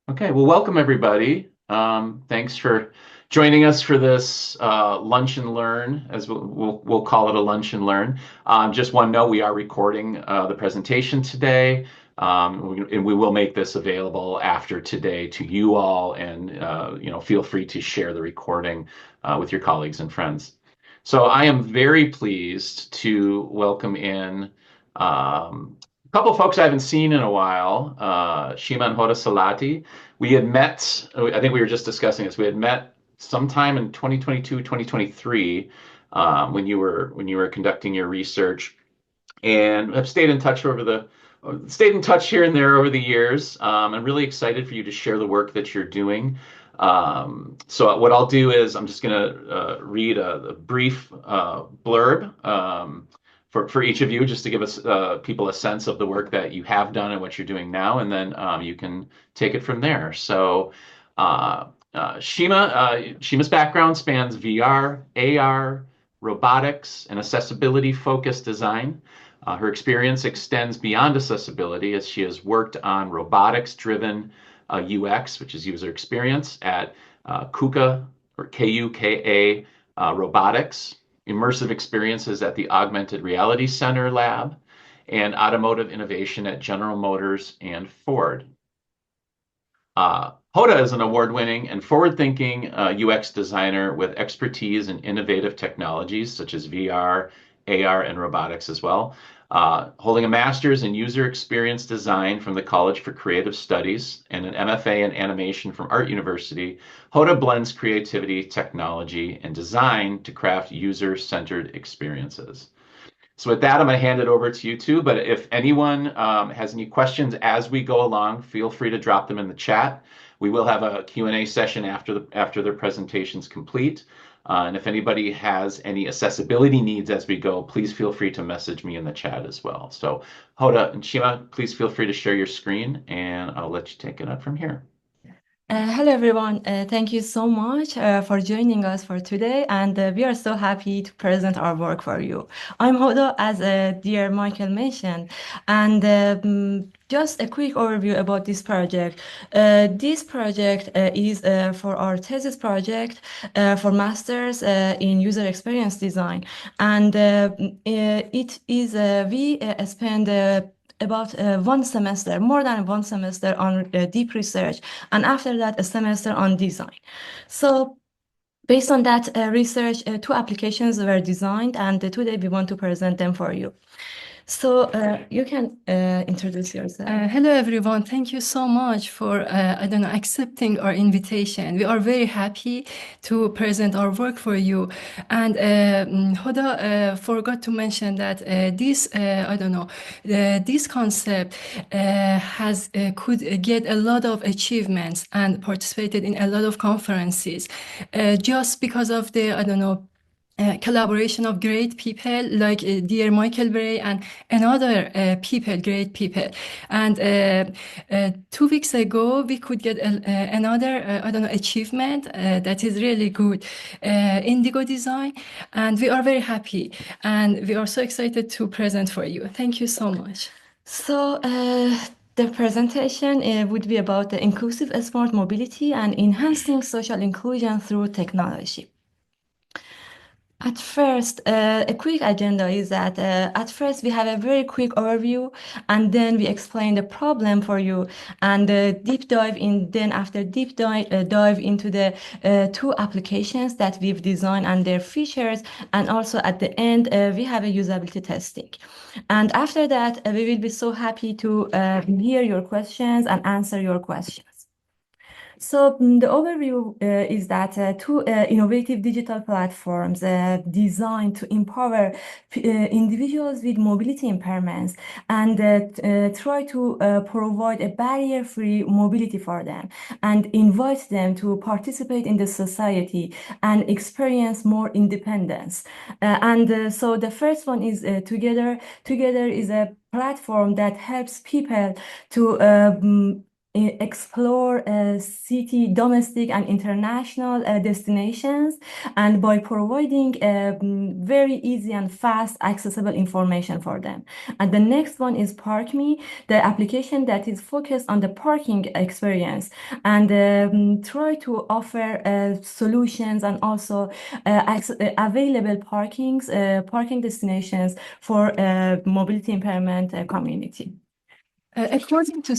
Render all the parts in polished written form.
Okay, well, welcome everybody. Thanks for joining us for this lunch and learn, as we'll call it a lunch and learn. Just one note, we are recording the presentation today, and we will make this available after today to you all, and feel free to share the recording with your colleagues and friends. So I am very pleased to welcome in a couple of folks I haven't seen in a while, Shima and Hoda Salati. We had met, I think we were just discussing this. We had met sometime in 2022, 2023, when you were conducting your research, and have stayed in touch here and there over the years. I'm really excited for you to share the work that you're doing. So what I'll do is I'm just going to read a brief blurb for each of you, just to give us people a sense of the work that you have done and what you're doing now, and then you can take it from there. So Shima's background spans VR, AR, robotics, and accessibility-focused design. Her experience extends beyond accessibility, as she has worked on robotics-driven UX, which is user experience, at KUKA or KUKA Robotics, immersive experiences at the Augmented Reality Center Lab, and automotive innovation at General Motors and Ford. Hoda is an award-winning and forward-thinking UX designer with expertise in innovative technologies such as VR, AR, and robotics as well. Holding a master's in user experience design from the College for Creative Studies and an MFA in animation from Art University, Hoda blends creativity, technology, and design to craft user-centered experiences. So with that, I'm going to hand it over to you two. But if anyone has any questions as we go along, feel free to drop them in the chat. We will have a Q&A session after their presentation's complete. And if anybody has any accessibility needs as we go, please feel free to message me in the chat as well. So Hoda and Shima, please feel free to share your screen, and I'll let you take it up from here. Hello, everyone. Thank you so much for joining us for today, and we are so happy to present our work for you. I'm Hoda, as dear Michael mentioned, and just a quick overview about this project. This project is for our thesis project for masters in user experience design, and it is we spend about more than one semester on deep research, and after that, a semester on design. So based on that research, two applications were designed, and today we want to present them for you. So you can introduce yourself. Hello, everyone. Thank you so much for, accepting our invitation. We are very happy to present our work for you. And Hoda forgot to mention that this concept could get a lot of achievements and participated in a lot of conferences just because of the, collaboration of great people like dear Michael Bray and another great people. And 2 weeks ago, we could get another, achievement that is really good, Indigo Design. And we are very happy. And we are so excited to present for you. Thank you so much. So the presentation would be about the inclusive smart mobility and enhancing social inclusion through technology. At first, a quick agenda is that at first we have a very quick overview, and then we explain the problem for you, and deep dive in. Then after deep dive into the two applications that we've designed and their features, and also at the end we have a usability testing. And after that, we will be so happy to hear your questions and answer your questions. So the overview is that two innovative digital platforms designed to empower individuals with mobility impairments and try to provide a barrier-free mobility for them and invite them to participate in the society and experience more independence. So the first one is Together. Together is a platform that helps people to explore city, domestic, and international destinations, and by providing very easy and fast accessible information for them. And the next one is ParkMe, the application that is focused on the parking experience and try to offer solutions and also available parking destinations for mobility impairment community. According to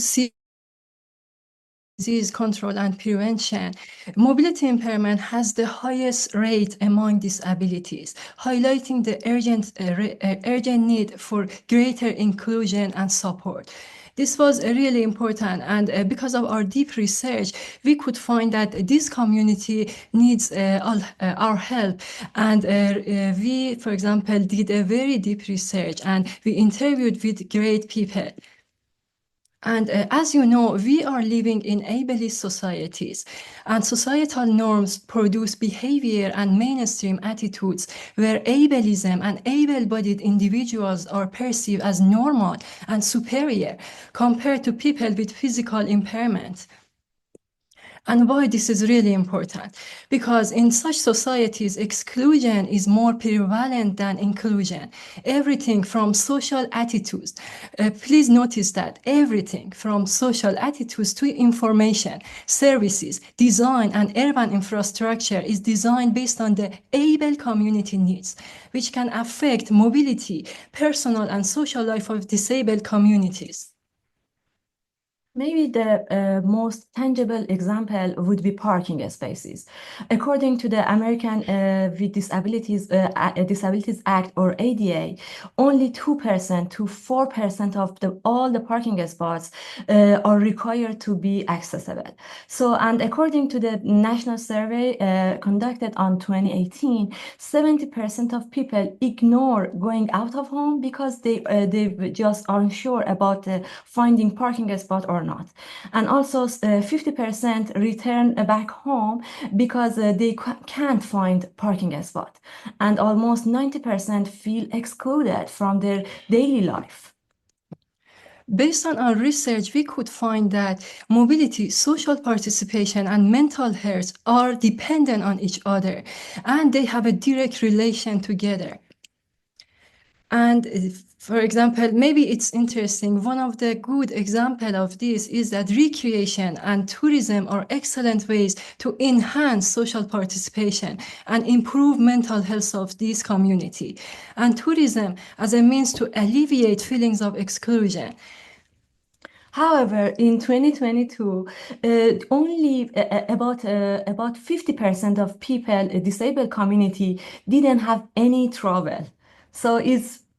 disease control and prevention, mobility impairment has the highest rate among disabilities, highlighting the urgent need for greater inclusion and support. This was really important, and because of our deep research, we could find that this community needs our help. And we, for example, did a very deep research, and we interviewed with great people. And as you know, we are living in ableist societies, and societal norms produce behavior and mainstream attitudes where ableism and able-bodied individuals are perceived as normal and superior compared to people with physical impairment. And why this is really important? Because in such societies, exclusion is more prevalent than inclusion. Everything from social attitudes, please notice that everything from social attitudes to information, services, design, and urban infrastructure is designed based on the able community needs, which can affect mobility, personal and social life of disabled communities. Maybe the most tangible example would be parking spaces. According to the American with Disabilities Act, or ADA, only 2% to 4% of all the parking spots are required to be accessible. So, and according to the national survey conducted on 2018, 70% of people ignore going out of home because they just aren't sure about finding parking spot or not. And also 50% return back home because they can't find parking spot. And almost 90% feel excluded from their daily life. Based on our research, we could find that mobility, social participation, and mental health are dependent on each other, and they have a direct relation together. And for example, maybe it's interesting, one of the good examples of this is that recreation and tourism are excellent ways to enhance social participation and improve mental health of this community. And tourism as a means to alleviate feelings of exclusion. However, in 2022, only about 50% of people, disabled community, didn't have any travel. So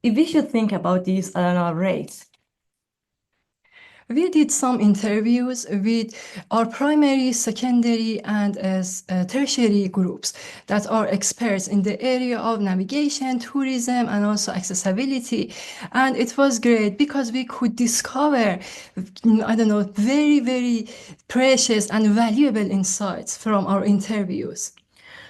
we should think about these rates. We did some interviews with our primary, secondary, and tertiary groups that are experts in the area of navigation, tourism, and also accessibility. And it was great because we could discover, I don't know, very, very precious and valuable insights from our interviews.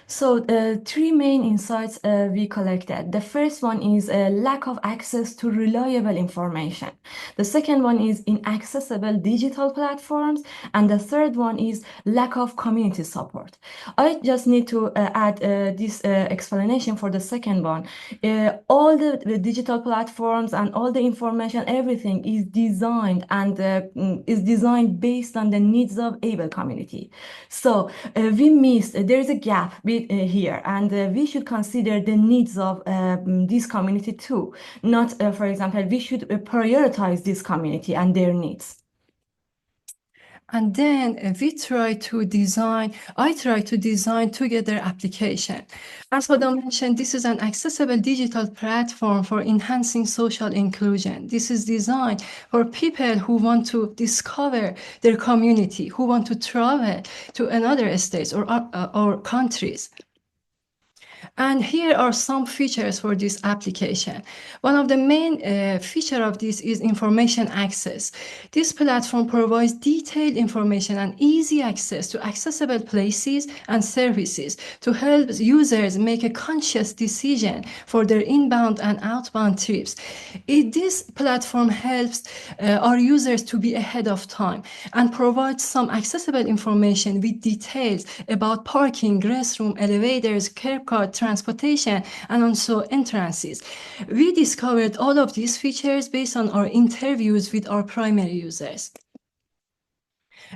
So three main insights we collected. The first one is a lack of access to reliable information. The second one is inaccessible digital platforms. And the third one is lack of community support. I just need to add this explanation for the second one. All the digital platforms and all the information, everything is designed and is designed based on the needs of able community. So we missed, there is a gap here, and we should consider the needs of this community too. Not, for example, we should prioritize this community and their needs. And then I try to design together application. As Hoda mentioned, this is an accessible digital platform for enhancing social inclusion. This is designed for people who want to discover their community, who want to travel to another states or countries. And here are some features for this application. One of the main feature of this is information access. This platform provides detailed information and easy access to accessible places and services to help users make a conscious decision for their inbound and outbound trips. This platform helps our users to be ahead of time and provides some accessible information with details about parking, restroom, elevators, curb cut, transportation, and also entrances. We discovered all of these features based on our interviews with our primary users.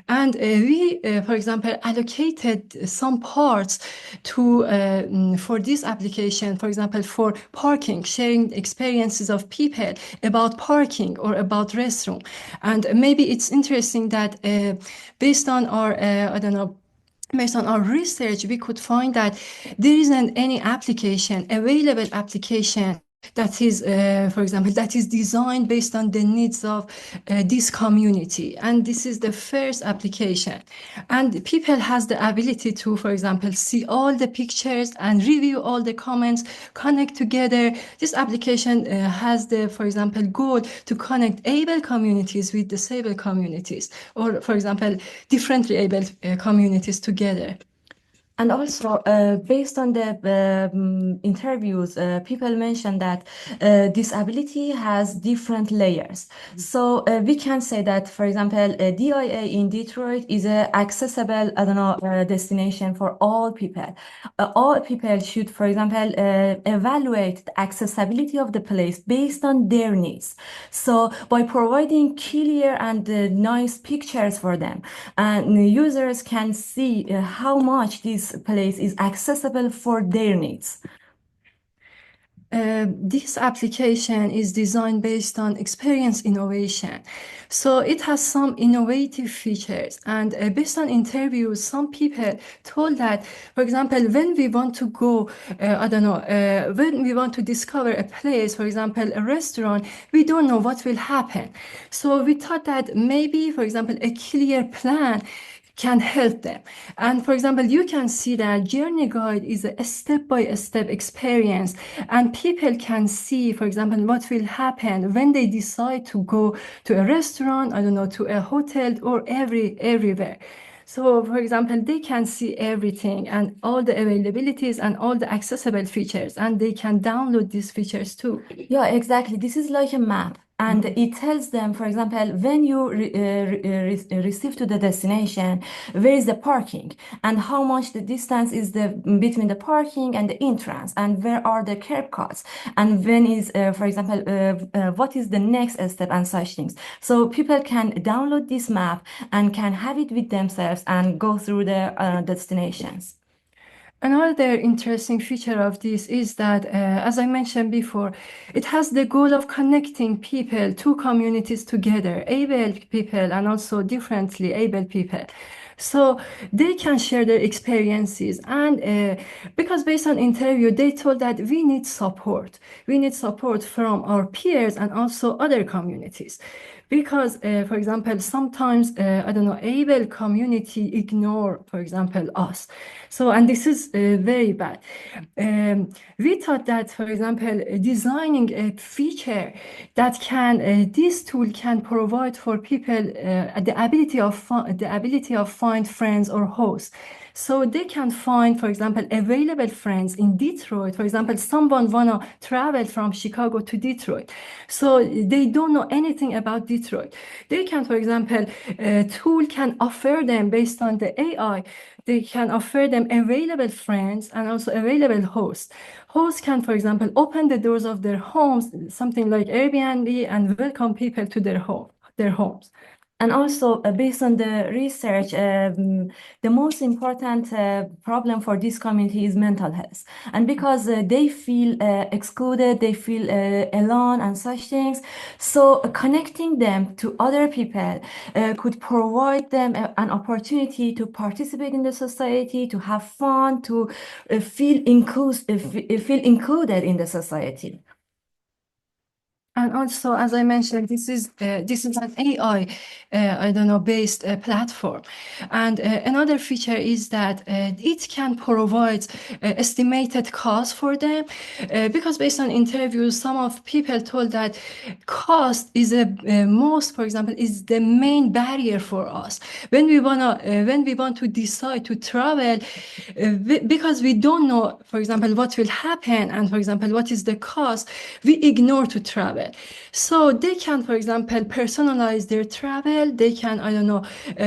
And for example, allocated some parts for this application, for example, for parking, sharing experiences of people about parking or about restroom. And maybe it's interesting that based on our, based on our research, we could find that there isn't any available application that is, for example, that is designed based on the needs of this community. And this is the first application. And people has the ability to, for example, see all the pictures and review all the comments, connect together. This application has the, for example, goal to connect able communities with disabled communities, or, for example, differently abled communities together. And also, based on the interviews, people mentioned that disability has different layers. So we can say that, for example, DIA in Detroit is an accessible, destination for all people. All people should, for example, evaluate the accessibility of the place based on their needs. So by providing clear and nice pictures for them, and users can see how much this place is accessible for their needs. This application is designed based on experience innovation. So it has some innovative features. And based on interviews, some people told that, for example, when we want to go, when we want to discover a place, for example, a restaurant, we don't know what will happen. So we thought that maybe, for example, a clear plan can help them. And for example, you can see that journey guide is a step-by-step experience, and people can see, for example, what will happen when they decide to go to a restaurant, to a hotel, or everywhere. So, for example, they can see everything and all the availabilities and all the accessible features, and they can download these features too. Yeah, exactly. This is like a map. And it tells them, for example, when you receive to the destination, where is the parking and how much the distance is between the parking and the entrance, and where are the curb cuts, and when is, for example, what is the next step and such things. So people can download this map and can have it with themselves and go through the destinations. Another interesting feature of this is that, as I mentioned before, it has the goal of connecting people, two communities together, able people and also differently able people. So they can share their experiences. And because based on interview, they told that we need support. We need support from our peers and also other communities. Because, for example, sometimes, able community ignore, for example, us. So, and this is very bad. We thought that, for example, designing a feature that this tool can provide for people the ability of find friends or hosts. So they can find, for example, available friends in Detroit. For example, someone wanna travel from Chicago to Detroit. So they don't know anything about Detroit. They can, for example, a tool can offer them based on the AI. They can offer them available friends and also available hosts. Hosts can, for example, open the doors of their homes, something like Airbnb, and welcome people to their homes. And also, based on the research, the most important problem for this community is mental health. And because they feel excluded, they feel alone and such things. So connecting them to other people could provide them an opportunity to participate in the society, to have fun, to feel included in the society. And also, as I mentioned, this is an AI, I don't know, based platform. And another feature is that it can provide estimated cost for them, because based on interviews, some of people told that cost is for example, is the main barrier for us when we want to decide to travel, because we don't know, for example, what will happen, and for example, what is the cost, we ignore to travel. So they can, for example, personalize their travel. They can, I don't know,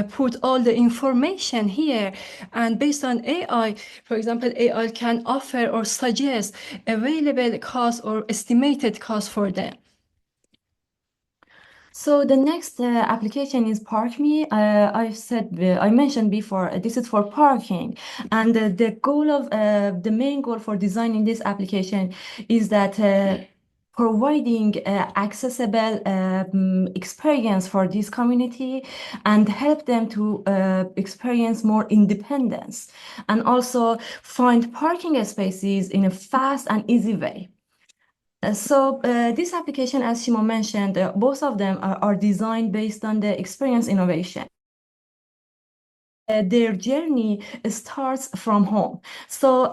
put all the information here. And based on AI, for example, AI can offer or suggest available cost or estimated cost for them. So the next application is ParkMe. I mentioned before, this is for parking, and the main goal for designing this application is that providing accessible experience for this community and help them to experience more independence, and also find parking spaces in a fast and easy way. So this application, as Shimo mentioned, both of them are designed based on the experience innovation. Their journey starts from home. So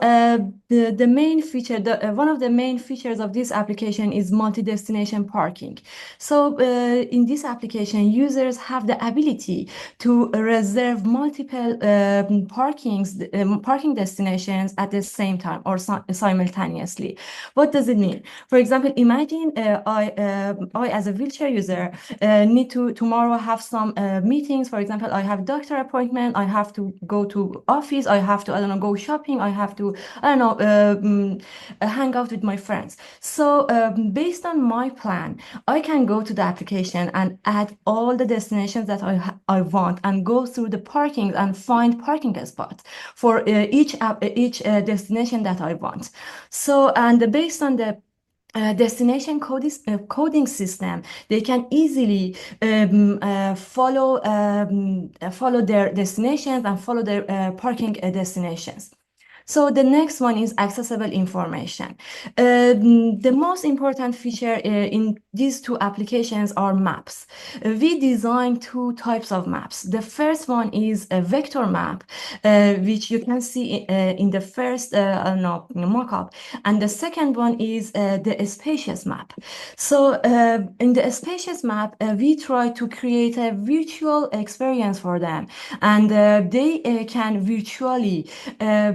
the main feature, one of the main features of this application is multi-destination parking. So in this application, users have the ability to reserve multiple parking destinations at the same time or simultaneously. What does it mean? For example, imagine I as a wheelchair user need to tomorrow have some meetings. For example, I have doctor appointment. I have to go to office. I have to, I don't know, go shopping. I have to, I don't know, hang out with my friends. So based on my plan, I can go to the application and add all the destinations that I want and go through the parking and find parking spots for each destination that I want. So, and based on the destination coding system, they can easily follow their destinations and follow their parking destinations. So the next one is accessible information. The most important feature in these two applications are maps. We designed two types of maps. The first one is a vector map, which you can see in the first mock-up. And the second one is the spacious map. So in the spacious map, we try to create a virtual experience for them. And they can virtually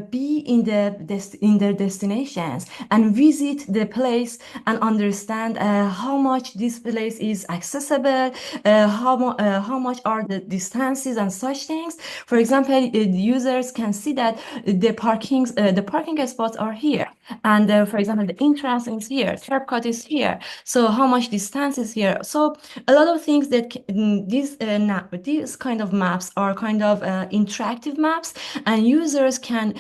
be in their destinations and visit the place and understand how much this place is accessible, how much are the distances and such things. For example, users can see that the parking spots are here, and for example, the entrance is here, curb cut is here. So how much distance is here? So a lot of things that these kind of maps are kind of interactive maps, and users can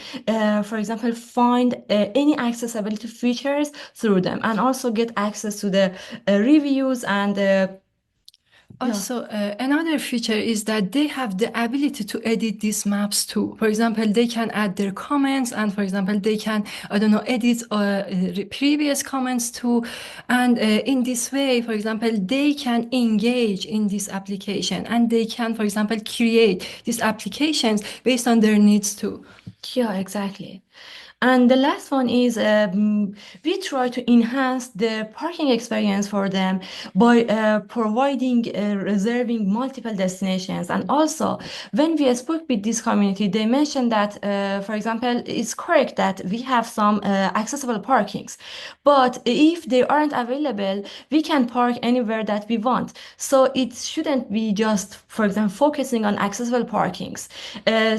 for example, find any accessibility features through them and also get access to the reviews and Also, another feature is that they have the ability to edit these maps too. For example, they can add their comments, and for example, they can, I don't know, edit previous comments too. And in this way, for example, they can engage in this application, and they can, for example, create these applications based on their needs too. Yeah, exactly. And the last one is we try to enhance the parking experience for them by providing reserving multiple destinations. And also, when we spoke with this community, they mentioned that, for example, it's correct that we have some accessible parkings, but if they aren't available, we can park anywhere that we want. So it shouldn't be just, for example, focusing on accessible parkings.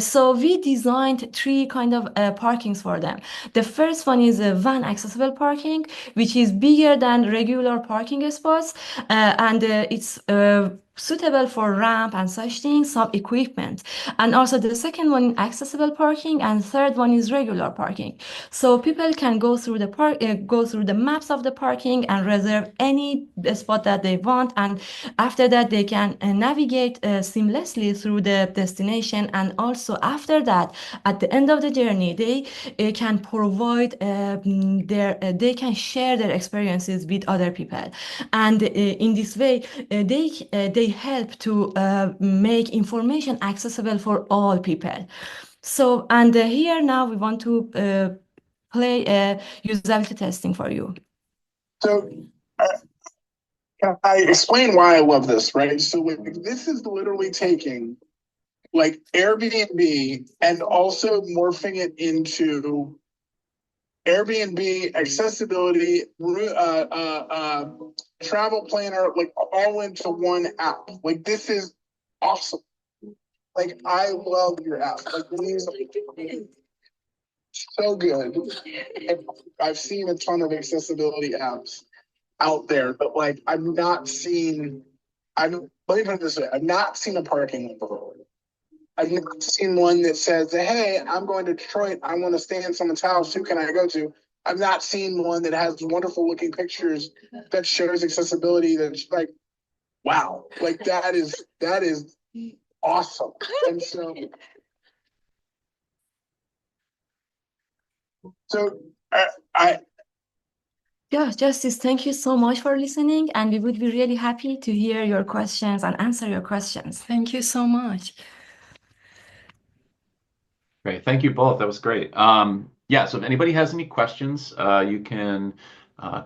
So we designed three kind of parkings for them. The first one is a van accessible parking, which is bigger than regular parking spots, and it's suitable for ramp and such things, some equipment. And also the second one, accessible parking, and third one is regular parking. So people can go through the go through the maps of the parking and reserve any spot that they want. And after that, they can navigate seamlessly through the destination. And also after that, at the end of the journey, they can provide they can share their experiences with other people. And in this way, they help to make information accessible for all people. So, and here now we want to play usability testing for you. So I explain why I love this, right? So this is literally taking like Airbnb and also morphing it into Airbnb, accessibility, travel planner, like all into one app. Like this is awesome. Like I love your app. Like these so good. I've seen a ton of accessibility apps out there, but like let me put it this way, I've not seen a parking one before. I've not seen one that says, hey, I'm going to Detroit, I want to stay in someone's house, who can I go to? I've not seen one that has wonderful looking pictures that shows accessibility that's like, wow, like that is awesome. And so I Yeah, Justice, thank you so much for listening, and we would be really happy to hear your questions and answer your questions. Thank you so much. Great. Thank you both. That was great. Yeah, so if anybody has any questions, you can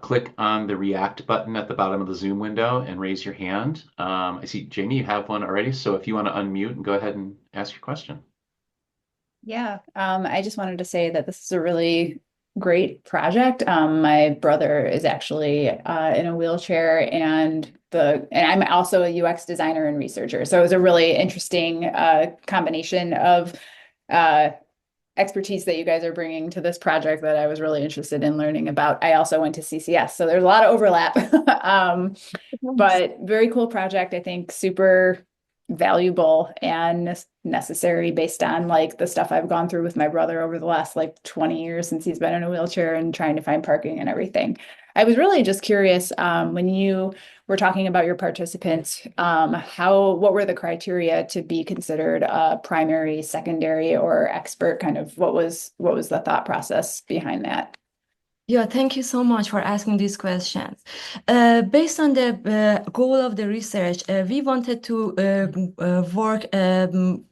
click on the React button at the bottom of the Zoom window and raise your hand. I see, Jamie, you have one already. So if you want to unmute and go ahead and ask your question. Yeah, I just wanted to say that this is a really great project. My brother is actually in a wheelchair, and I'm also a UX designer and researcher. So it was a really interesting combination of expertise that you guys are bringing to this project that I was really interested in learning about. I also went to CCS, so there's a lot of overlap. But very cool project, I think super valuable and necessary based on like the stuff I've gone through with my brother over the last like 20 years since he's been in a wheelchair and trying to find parking and everything. I was really just curious when you were talking about your participants, what were the criteria to be considered a primary, secondary, or expert? Kind of what was the thought process behind that? Yeah, thank you so much for asking these questions. Based on the goal of the research, we wanted to work,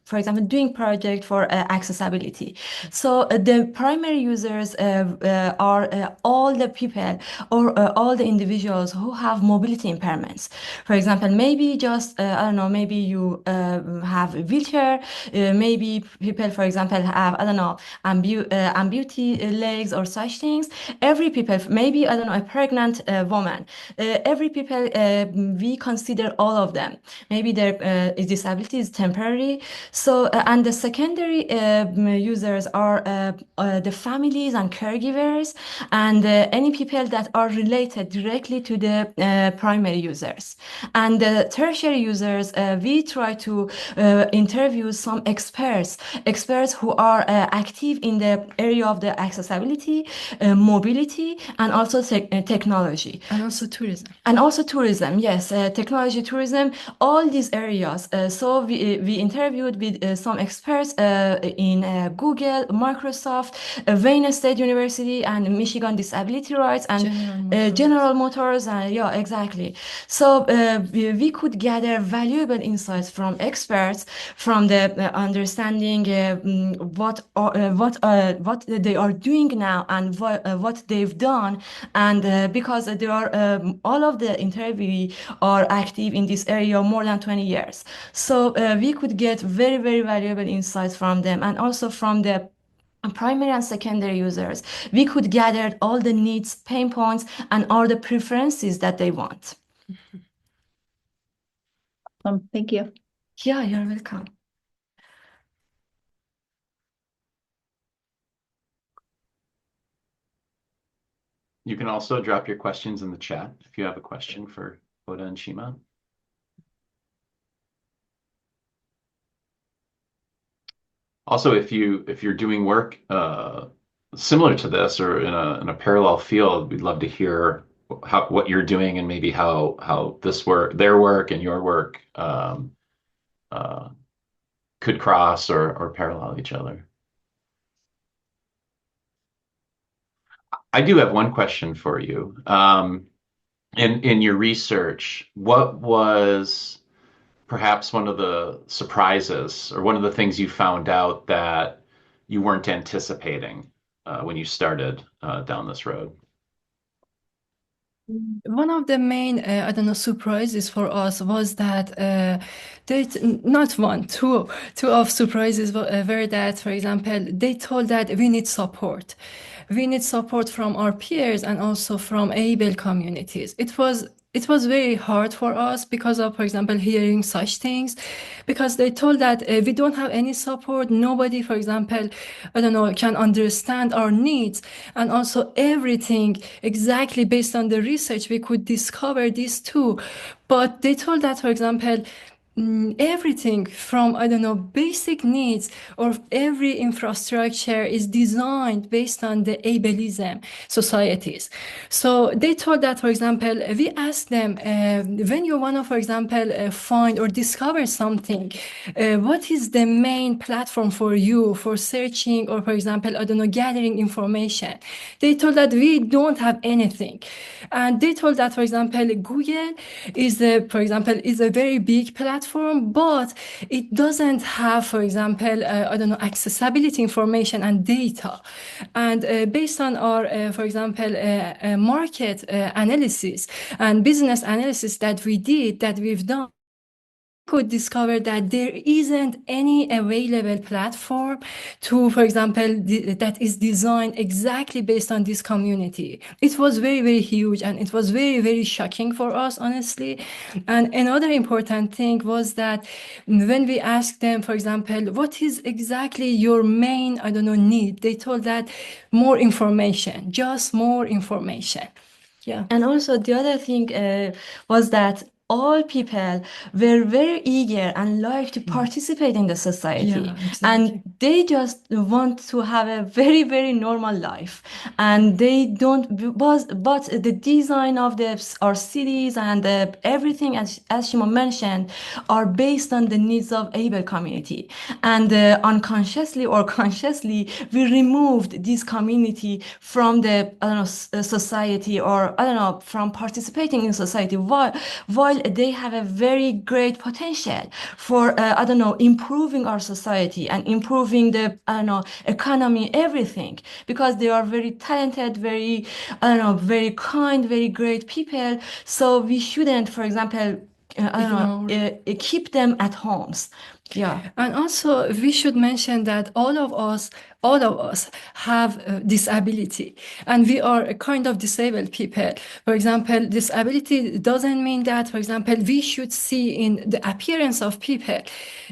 for example, doing project for accessibility. So the primary users are all the people or all the individuals who have mobility impairments. For example, maybe just, I don't know, maybe you have a wheelchair, maybe people, for example, have, I don't know, amputee legs or such things. Every people, maybe, I don't know, a pregnant woman, every people, we consider all of them. Maybe their disability is temporary. So, and the secondary users are the families and caregivers, and any people that are related directly to the primary users. And the tertiary users, we try to interview some experts who are active in the area of the accessibility, mobility, and also technology. And also tourism. And also tourism, yes, technology, tourism, all these areas. So we interviewed with some experts in Google, Microsoft, Wayne State University, and Michigan Disability Rights, and General Motors, and yeah, exactly. So we could gather valuable insights from experts, from the understanding what they are doing now and what they've done, and because there are all of the interviewee are active in this area more than 20 years. So we could get very, very valuable insights from them, and also from the primary and secondary users. We could gather all the needs, pain points, and all the preferences that they want. Thank you. Yeah, you're welcome. You can also drop your questions in the chat if you have a question for Hoda and Shima. Also, if you're doing work similar to this or in a parallel field, we'd love to hear what you're doing and maybe how their work and your work uh, could cross or parallel each other. I do have one question for you. In your research, what was perhaps one of the surprises or one of the things you found out that you weren't anticipating when you started down this road? One of the main, I don't know, surprises for us was that not one, two of surprises were that, for example, they told that we need support. We need support from our peers and also from able communities. It was very hard for us because of, for example, hearing such things, because they told that we don't have any support. Nobody, for example, I don't know, can understand our needs. And also everything exactly based on the research, we could discover this too. But they told that, for example, everything from, I don't know, basic needs or every infrastructure is designed based on the ableism societies. So they told that, for example, we asked them, when you want to, for example, find or discover something, what is the main platform for you for searching or, for example, I don't know, gathering information? They told that we don't have anything. And they told that, for example, Google for example, is a very big platform, but it doesn't have, for example, I don't know, accessibility information and data. And based on our, for example, market analysis and business analysis that we've done, could discover that there isn't any available platform to, for example, that is designed exactly based on this community. It was very, very huge and it was very, very shocking for us, honestly. And another important thing was that when we asked them, for example, what is exactly your main, I don't know, need? They told that more information, just more information. Yeah. And also the other thing was that all people were very eager and like to participate in the society. Yeah, exactly. And they just want to have a very, very normal life. And they don't, but the design of our cities and everything, as Shima mentioned, are based on the needs of able community. And unconsciously or consciously, we removed this community from the, I don't know, society, or I don't know, from participating in society, while they have a very great potential for, I don't know, improving our society and improving the, I don't know, economy, everything, because they are very talented, very, I don't know, very kind, very great people. So we shouldn't, for example, I don't know, keep them at homes. Yeah. And also, we should mention that all of us have disability, and we are a kind of disabled people. For example, disability doesn't mean that, for example, we should see in the appearance of people.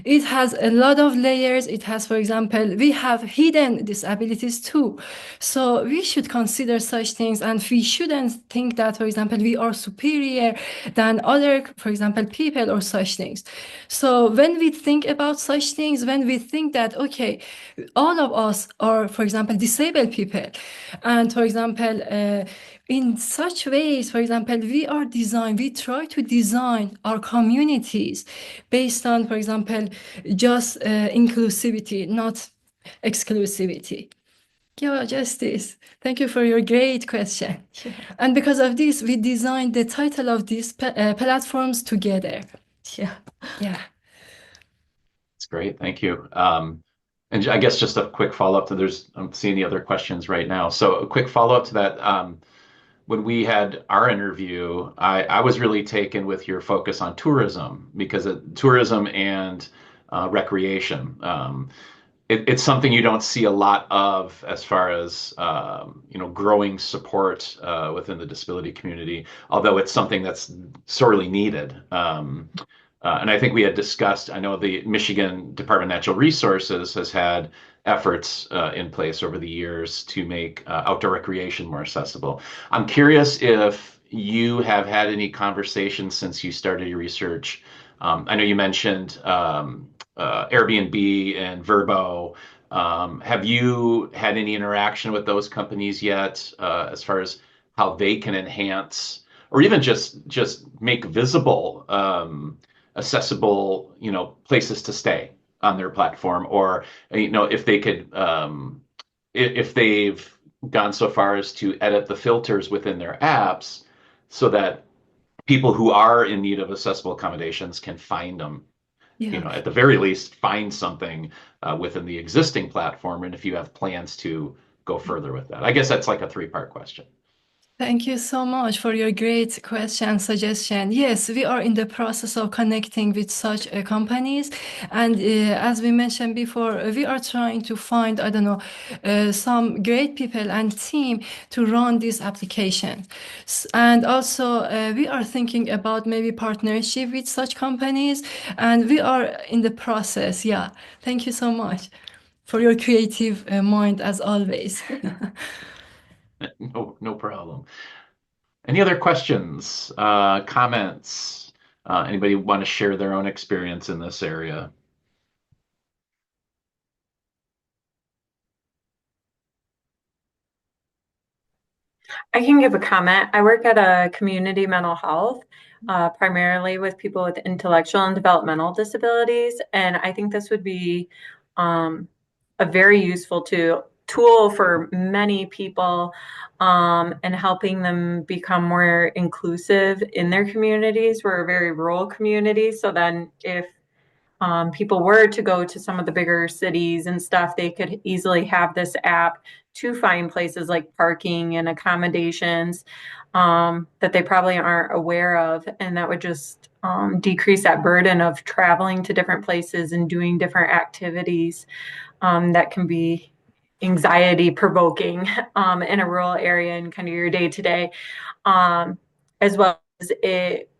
It has a lot of layers. It has, for example, we have hidden disabilities too. So we should consider such things, and we shouldn't think that, for example, we are superior than other, for example, people or such things. So when we think about such things, when we think that, okay, all of us are, for example, disabled people, and for example, in such ways, for example, we try to design our communities based on, for example, just inclusivity, not exclusivity. Yeah, just this. Thank you for your great question. Yeah. And because of this, we designed the title of these platforms together. Yeah. Yeah. That's great. Thank you. And I guess just a quick follow-up to I'm seeing the other questions right now. So a quick follow-up to that. When we had our interview, I was really taken with your focus on tourism, because tourism and recreation. It's something you don't see a lot of as far as growing support within the disability community, although it's something that's sorely needed. And I think we had discussed, I know the Michigan Department of Natural Resources has had efforts in place over the years to make outdoor recreation more accessible. I'm curious if you have had any conversations since you started your research. I know you mentioned Airbnb and Vrbo. Have you had any interaction with those companies yet, as far as how they can enhance or even just make visible, accessible, places to stay on their platform, or if they could, if they've gone so far as to edit the filters within their apps so that people who are in need of accessible accommodations can find them, Yeah. at the very least, find something within the existing platform, and if you have plans to go further with that. I guess that's like a three-part question. Thank you so much for your great question and suggestion. Yes, we are in the process of connecting with such companies. And as we mentioned before, we are trying to find, I don't know, some great people and team to run this application. And also, we are thinking about maybe partnership with such companies. And we are in the process. Yeah. Thank you so much for your creative mind as always. No problem. Any other questions, comments? Anybody want to share their own experience in this area? I can give a comment. I work at a community mental health, primarily with people with intellectual and developmental disabilities. And I think this would be a very useful tool for many people and helping them become more inclusive in their communities. We're a very rural community. So then if people were to go to some of the bigger cities and stuff, they could easily have this app to find places like parking and accommodations that they probably aren't aware of. And that would just decrease that burden of traveling to different places and doing different activities that can be anxiety provoking in a rural area and kind of your day to day, as well as it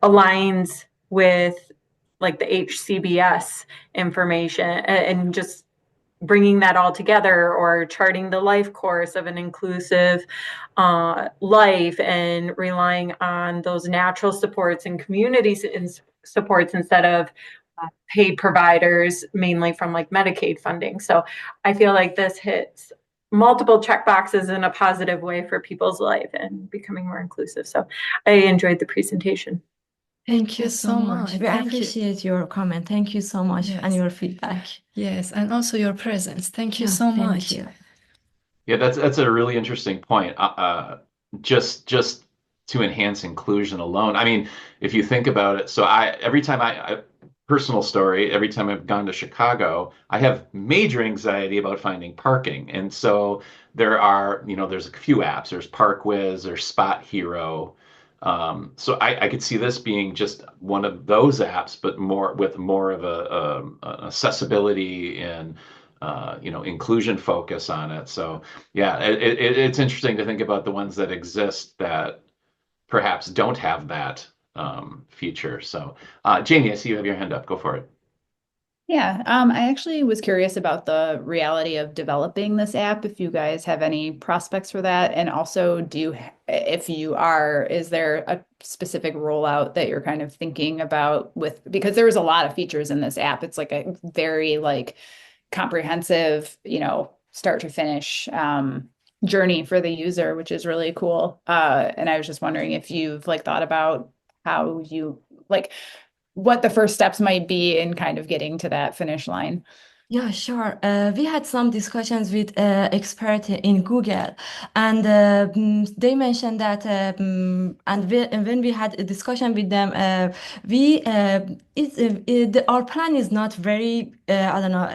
aligns with like the HCBS information and just bringing that all together, or charting the life course of an inclusive life and relying on those natural supports and community supports instead of paid providers, mainly from like Medicaid funding. So I feel like this hits multiple check boxes in a positive way for people's life and becoming more inclusive. So I enjoyed the presentation. Thank you so much. We Thank you. appreciate your comment. Thank you so much and Yes. your feedback. Yes, and also your presence. Thank you Yeah, so thank much. you. Yeah, that's a really interesting point. Just to enhance inclusion alone. I mean, if you think about it, so every time personal story, every time I've gone to Chicago, I have major anxiety about finding parking. And so there's a few apps. There's ParkWiz, there's Spot Hero. So I could see this being just one of those apps, but more of an accessibility and inclusion focus on it. So yeah, it's interesting to think about the ones that exist that perhaps don't have that feature. So Jamie, I see you have your hand up. Go for it. Yeah, I actually was curious about the reality of developing this app, if you guys have any prospects for that. And also, if you are, is there a specific rollout that you're kind of thinking about because there's a lot of features in this app. It's like a very comprehensive, start to finish journey for the user, which is really cool. And I was just wondering if you've thought about how you what the first steps might be in kind of getting to that finish line. Yeah, sure. We had some discussions with experts in Google, and they mentioned that, and when we had a discussion with them, our plan is not very, I don't know,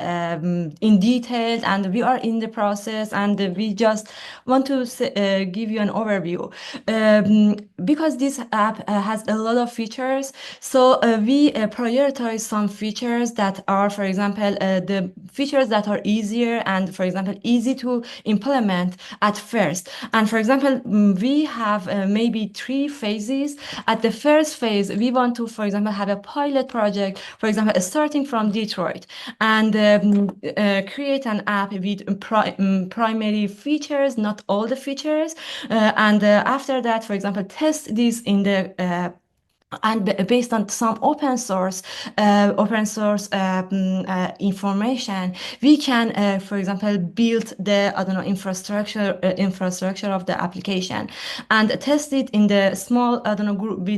in detail, and we are in the process, and we just want to give you an overview. Because this app has a lot of features, so we prioritize some features that are, for example, the features that are easier and, for example, easy to implement at first. And for example, we have maybe 3 phases. At the first phase, we want to, for example, have a pilot project, for example, starting from Detroit, and create an app with primary features, not all the features. And after that, for example, test this in the and based on some open source information, we can, for example, build the infrastructure of the application and test it in the small group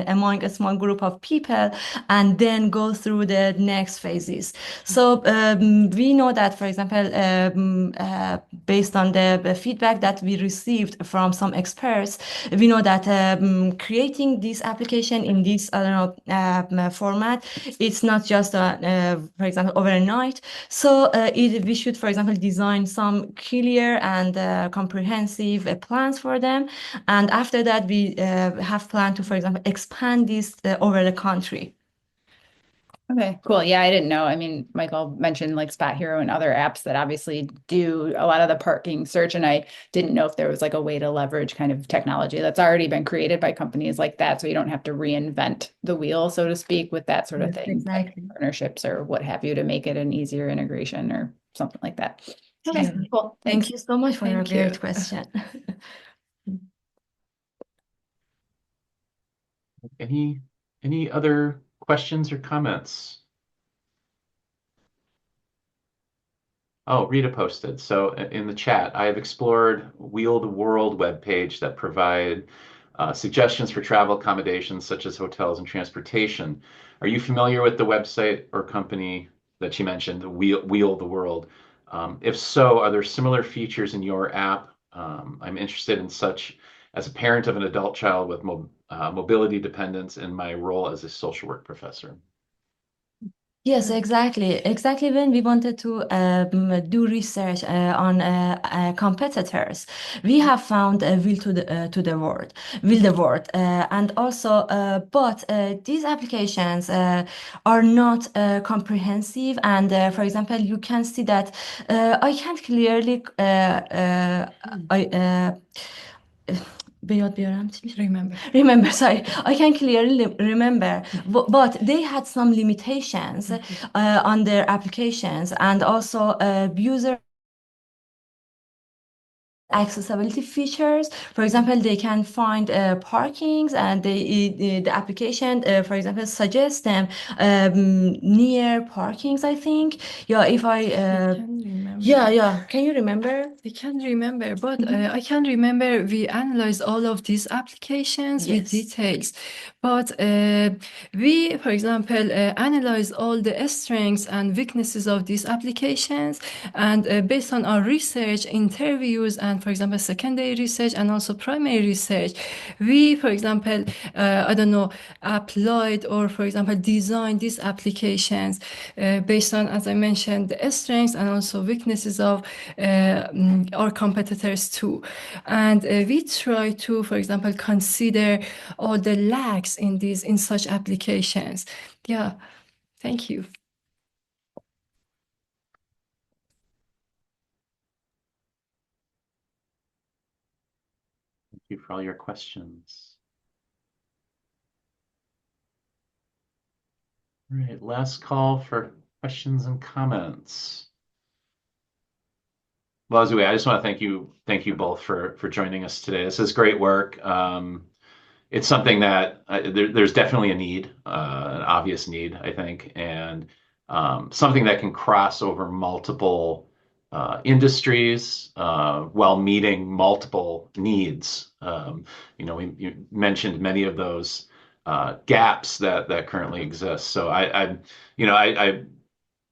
among a small group of people, and then go through the next phases. So we know that, for example, based on the feedback that we received from some experts, we know that creating this application in this format, it's not just for example, overnight. So we should, for example, design some clear and comprehensive plans for them, and after that we have planned to, for example, expand this over the country. Okay, cool. Yeah, I didn't know. I mean, Michael mentioned like Spot Hero and other apps that obviously do a lot of the parking search, and I didn't know if there was like a way to leverage kind of technology that's already been created by companies like that, so you don't have to reinvent the wheel, so to speak, with that sort of Yes, thing, like exactly. partnerships or what have you, to make it an easier integration or something like that. Okay, Yeah. cool. Thank Thanks. you so much for your Thank you. great question. Any other questions or comments? Oh, Rita posted. So in the chat, I have explored Wheel the World webpage that provide suggestions for travel accommodations such as hotels and transportation. Are you familiar with the website or company that she mentioned, the Wheel the World? If so, are there similar features in your app? I'm interested in such as a parent of an adult child with mobility dependence in my role as a social work professor. Yes, exactly. Exactly when we wanted to do research on competitors, we have found Will the World, and also, but these applications are not comprehensive. And for example, you can see that I can't clearly به یاد بیارم چی؟ Remember, sorry. I can clearly remember, but they had some limitations on their applications, and also user accessibility features. For example, they can find parkings, and the application, for example, suggests them near parkings, I think. Yeah, if I can remember. yeah. Can you remember? I can't remember, but I can remember we analyzed all of these applications with Yes. details. But we, for example, analyze all the strengths and weaknesses of these applications, and based on our research, interviews, and for example, secondary research and also primary research, we, for example, I don't know, applied or, for example, designed these applications based on, as I mentioned, the strengths and also weaknesses of our competitors too. And we try to, for example, consider all the lacks in such applications. Yeah, thank you. Thank you for all your questions. All right, last call for questions and comments. Well, Azui, I just want to thank you both for joining us today. This is great work. It's something that there's definitely a need, an obvious need, I think, and something that can cross over multiple industries while meeting multiple needs. You mentioned many of those gaps that currently exist. So I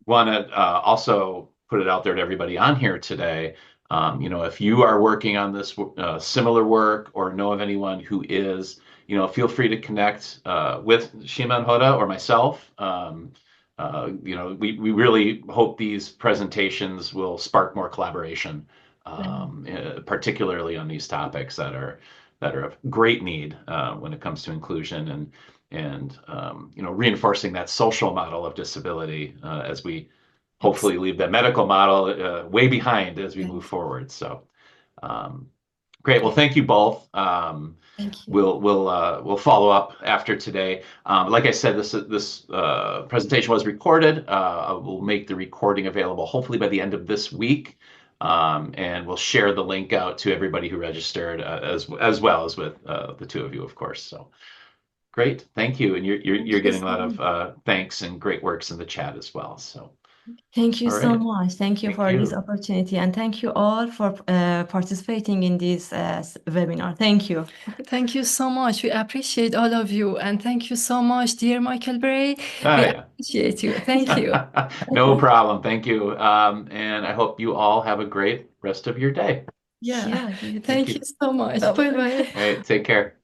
want to also put it out there to everybody on here today. If you are working on this similar work or know of anyone who is, feel free to connect with Shima and Hoda or myself. We really hope these presentations will spark more collaboration, particularly on these topics that are of great need when it comes to inclusion and reinforcing that social model of disability as we hopefully leave the medical model way behind as we move forward. So great. Well, thank you both. Thank you. We'll follow up after today. Like I said, this presentation was recorded. We'll make the recording available hopefully by the end of this week, and we'll share the link out to everybody who registered as well as with the two of you, of course. So Great. Thank you. And you're Thank you're you getting a so lot much. of thanks and great works in the chat as well. So, Thank you all so right. much. Thank you Thank for this you. opportunity, and thank you all for participating in this webinar. Thank you. Thank you so much. We appreciate all of you. And thank you so much, dear Michael Bray. Oh, We yeah. appreciate you. Thank you. No problem. Thank you. And I hope you all have a great rest of your day. Yeah. Yeah, you too. Thank you so much. Bye-bye. Bye bye. All right. Take care.